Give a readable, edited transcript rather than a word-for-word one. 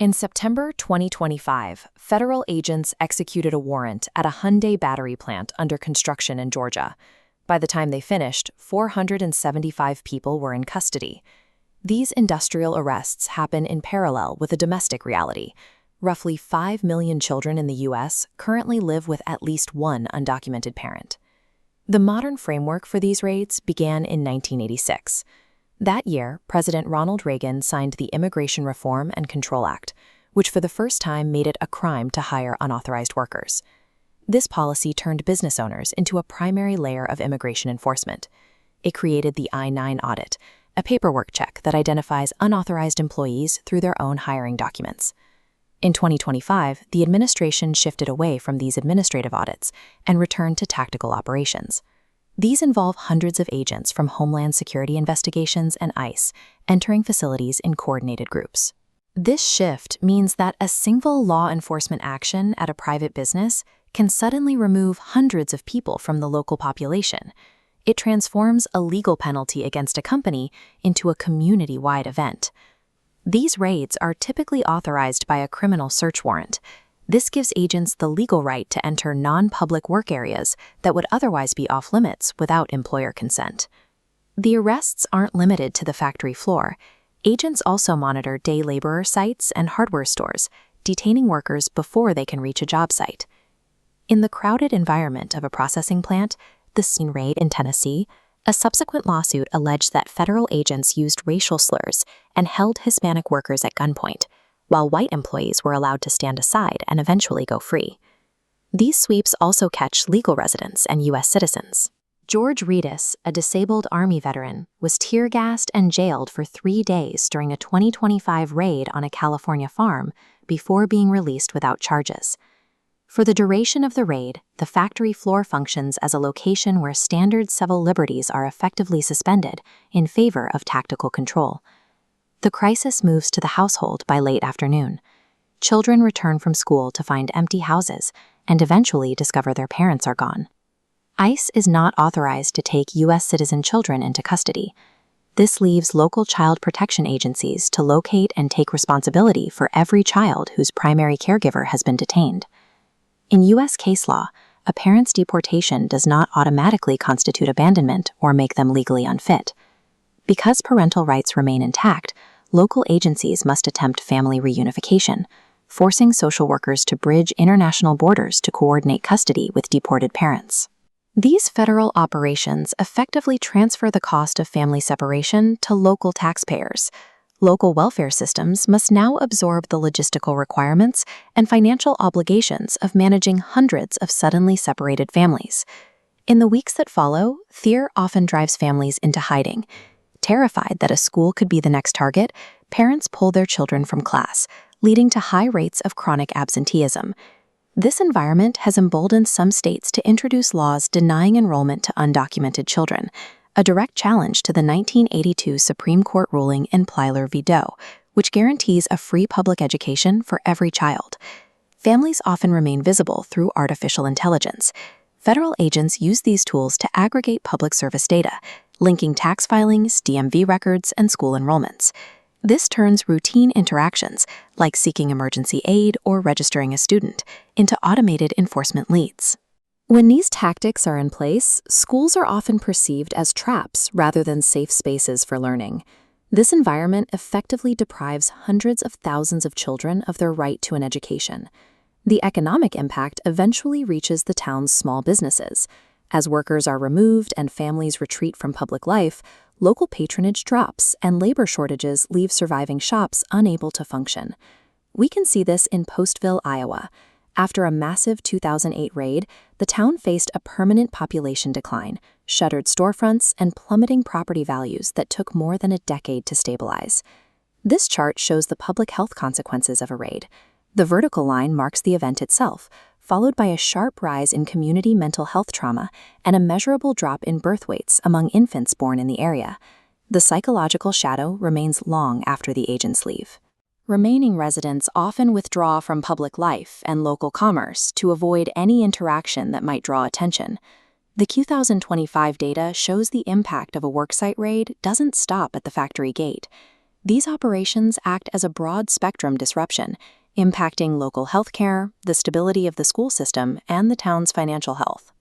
In September 2025, federal agents executed a warrant at a Hyundai battery plant under construction in Georgia. By the time they finished, 475 people were in custody. These industrial arrests happen in parallel with a domestic reality. Roughly 5 million children in the U.S. currently live with at least one undocumented parent. The modern framework for these raids began in 1986. That year, President Ronald Reagan signed the Immigration Reform and Control Act, which for the first time made it a crime to hire unauthorized workers. This policy turned business owners into a primary layer of immigration enforcement. It created the I-9 audit, a paperwork check that identifies unauthorized employees through their own hiring documents. In 2025, the administration shifted away from these administrative audits and returned to tactical operations. These involve hundreds of agents from Homeland Security Investigations and ICE entering facilities in coordinated groups. This shift means that a single law enforcement action at a private business can suddenly remove hundreds of people from the local population. It transforms a legal penalty against a company into a community-wide event. These raids are typically authorized by a criminal search warrant. This gives agents the legal right to enter non-public work areas that would otherwise be off-limits without employer consent. The arrests aren't limited to the factory floor. Agents also monitor day laborer sites and hardware stores, detaining workers before they can reach a job site. In the crowded environment of a processing plant, the scene raid in Tennessee, a subsequent lawsuit alleged that federal agents used racial slurs and held Hispanic workers at gunpoint, while white employees were allowed to stand aside and eventually go free. These sweeps also catch legal residents and U.S. citizens. George Reedus, a disabled Army veteran, was tear-gassed and jailed for 3 days during a 2025 raid on a California farm before being released without charges. For the duration of the raid, the factory floor functions as a location where standard civil liberties are effectively suspended in favor of tactical control. The crisis moves to the household by late afternoon. Children return from school to find empty houses and eventually discover their parents are gone. ICE is not authorized to take U.S. citizen children into custody. This leaves local child protection agencies to locate and take responsibility for every child whose primary caregiver has been detained. In U.S. case law, a parent's deportation does not automatically constitute abandonment or make them legally unfit. Because parental rights remain intact, local agencies must attempt family reunification, forcing social workers to bridge international borders to coordinate custody with deported parents. These federal operations effectively transfer the cost of family separation to local taxpayers. Local welfare systems must now absorb the logistical requirements and financial obligations of managing hundreds of suddenly separated families. In the weeks that follow, fear often drives families into hiding. Terrified that a school could be the next target, parents pull their children from class, leading to high rates of chronic absenteeism. This environment has emboldened some states to introduce laws denying enrollment to undocumented children, a direct challenge to the 1982 Supreme Court ruling in Plyler v. Doe, which guarantees a free public education for every child. Families often remain visible through artificial intelligence. Federal agents use these tools to aggregate public service data, linking tax filings, DMV records, and school enrollments. This turns routine interactions, like seeking emergency aid or registering a student, into automated enforcement leads. When these tactics are in place, schools are often perceived as traps rather than safe spaces for learning. This environment effectively deprives hundreds of thousands of children of their right to an education. The economic impact eventually reaches the town's small businesses. As workers are removed and families retreat from public life, local patronage drops and labor shortages leave surviving shops unable to function. We can see this in Postville, Iowa. After a massive 2008 raid, the town faced a permanent population decline, shuttered storefronts, and plummeting property values that took more than a decade to stabilize. This chart shows the public health consequences of a raid. The vertical line marks the event itself, followed by a sharp rise in community mental health trauma and a measurable drop in birth weights among infants born in the area. The psychological shadow remains long after the agents leave. Remaining residents often withdraw from public life and local commerce to avoid any interaction that might draw attention. The 2025 data shows the impact of a worksite raid doesn't stop at the factory gate. These operations act as a broad-spectrum disruption, impacting local healthcare, the stability of the school system, and the town's financial health.